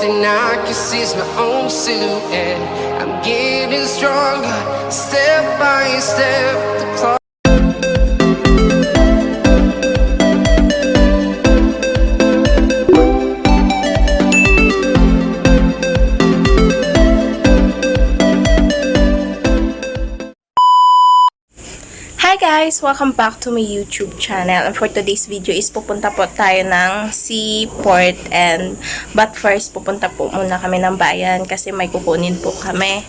thing I can see is my own silhouette. I'm getting stronger, step by step. The clock. Hi guys! Welcome back to my YouTube channel. And for today's video is pupunta po tayo ng seaport. But first, pupunta po muna kami ng bayan kasi may kukunin po kami.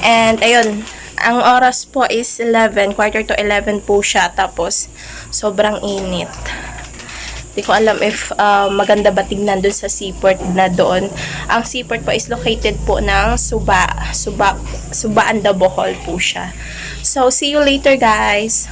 And ayun, ang oras po is 11, quarter to 11 po siya. Tapos, sobrang init. Hindi ko alam if maganda ba tingnan dun sa seaport na doon. Ang seaport po is located po ng Subaan, Bohol po siya. So, see you later guys!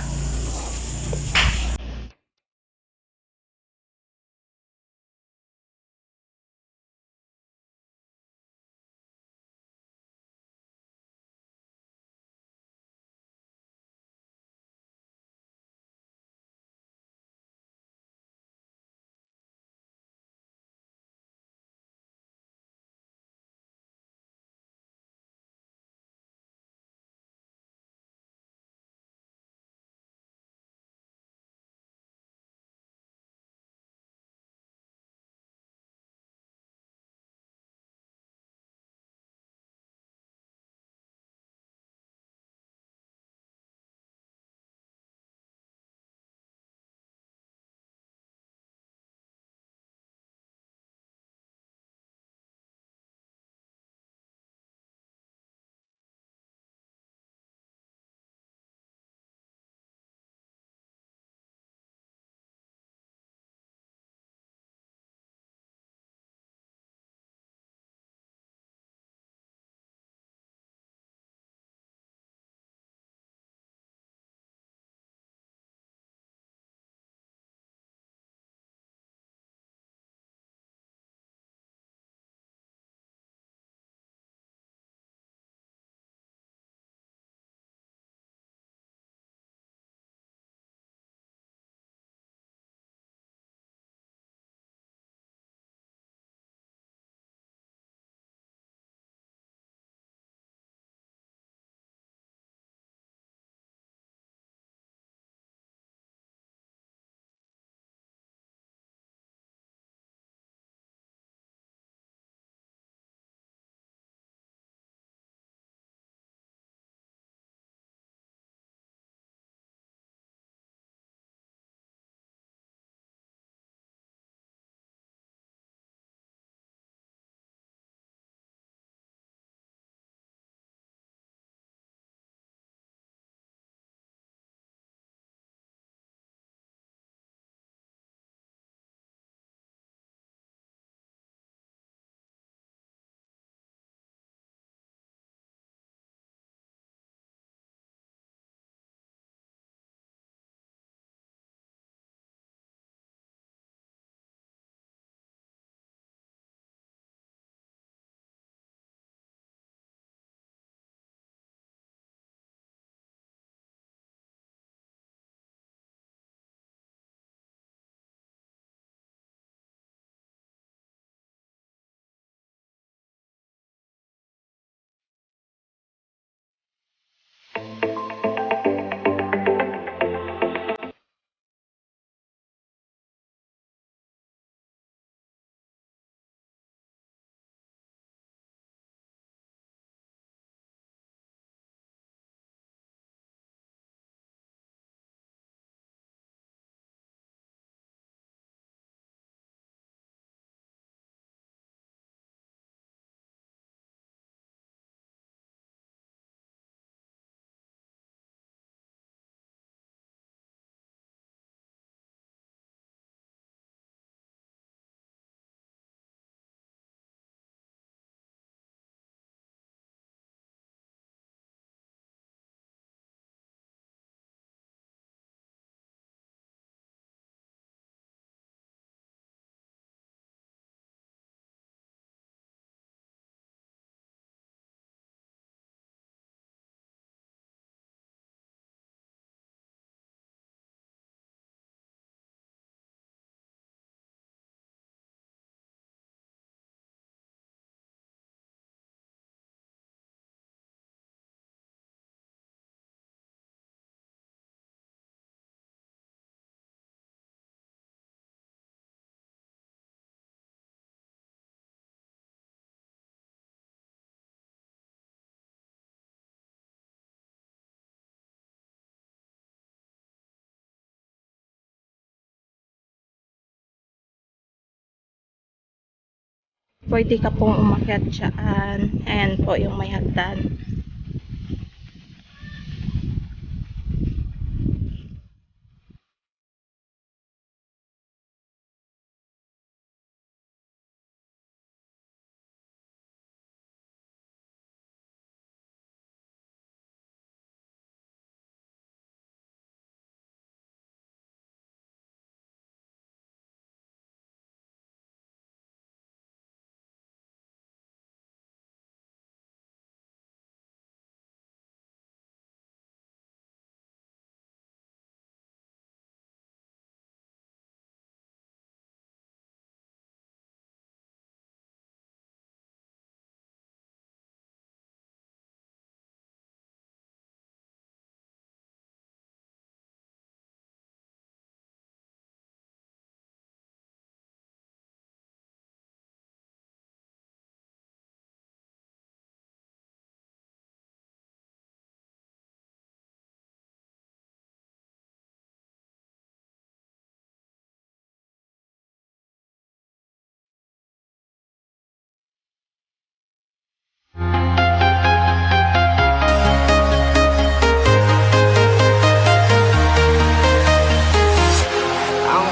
pwede ka pong umakyat dyan. Ayan po yung may hagdan.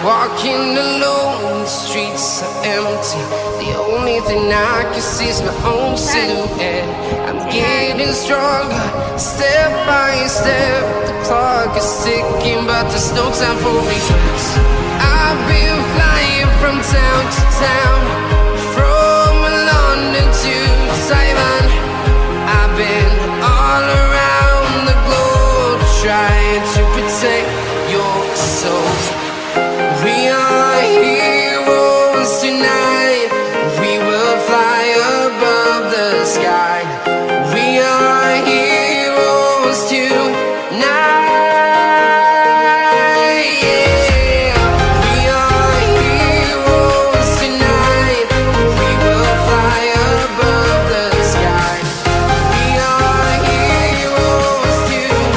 Walking alone, the streets are empty. The only thing I can see is my own silhouette. I'm getting stronger, step by step. The clock is ticking, but there's no time for regrets. I've been flying from town to town, from London to Taiwan. I've been all around the globe, trying to protect your soul. We are heroes tonight. We will fly above the sky. We are heroes tonight. Yeah. We are heroes tonight. We will fly above the sky. We are heroes tonight.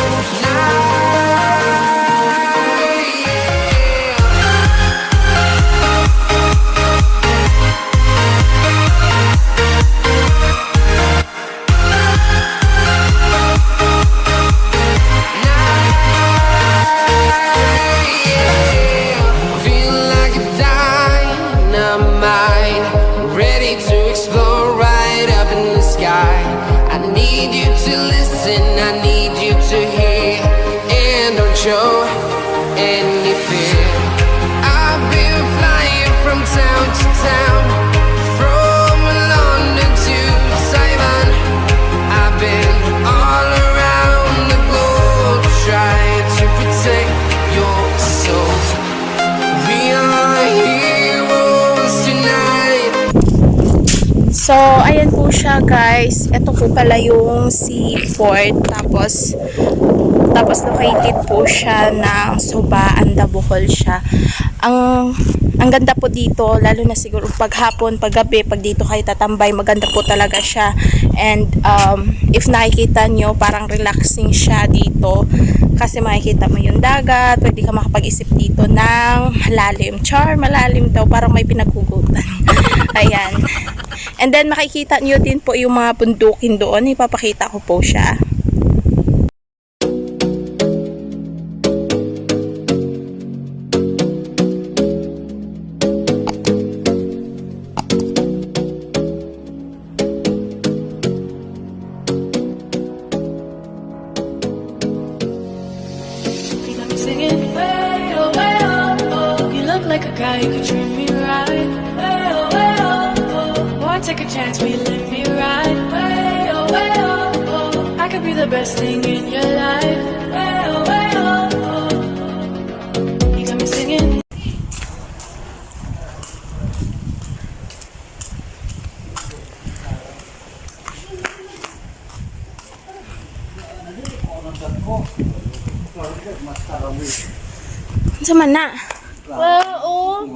Feel like a dynamite, ready to explode right up in the sky. I need you to listen, I need you to hear, and don't show any fear. I've been flying from town to town, from London to Taiwan. I've been all around the globe, trying to protect your soul. We are heroes tonight. So, ayan po siya guys. Ito po pala yung seaport. Tapos located po siya ng Subaan, Bohol siya. Ang ganda po dito, lalo na siguro paghapon, paggabi, pag dito kayo tatambay, maganda po talaga siya. And if nakikita nyo, parang relaxing siya dito. Kasi makikita mo yung dagat, pwede ka makapag-isip dito ng malalim. Char, malalim daw, parang may pinaghugutan. Ayan. And then makikita nyo din po yung mga bundukin doon. Ipapakita ko po siya. Singing way oh, way oh, oh. You look like a guy who could treat me right. Way oh, way oh, oh. Boy, take a chance, will you let me ride? Way oh, oh. I could be the best thing in your life. Way oh, oh. You got me singing. Sa man na. Oo.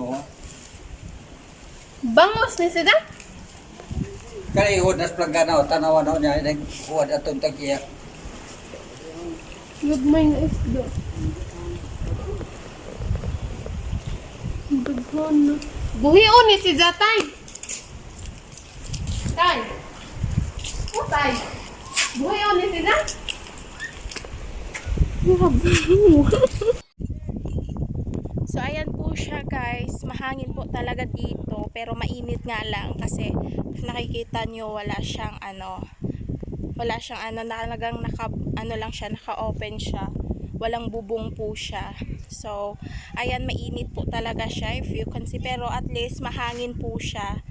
Bangos ni sida? Kali ihod nas plagana o tanawan o niya nag huwad atong tagiya. Lugmay na isda. Bagwan na. Buhi o ni si Zatay. Kay. Utay. Buhay ulit nila. So, ayan po siya guys. Mahangin po talaga dito. Pero mainit nga lang. Kasi, if nakikita nyo, wala siyang talagang naka-open siya. Walang bubong po siya. So, ayan, mainit po talaga siya. If you can see. Pero at least, mahangin po siya.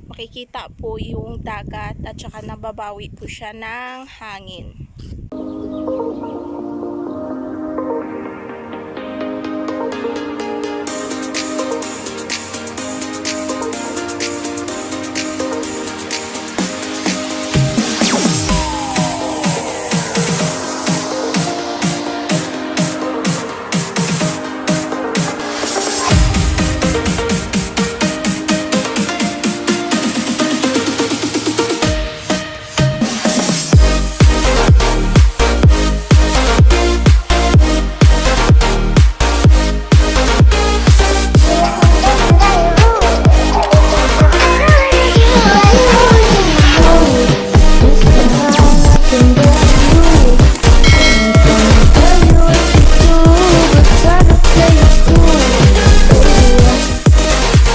Makikita po yung dagat. At saka nababawi po siya ng hangin.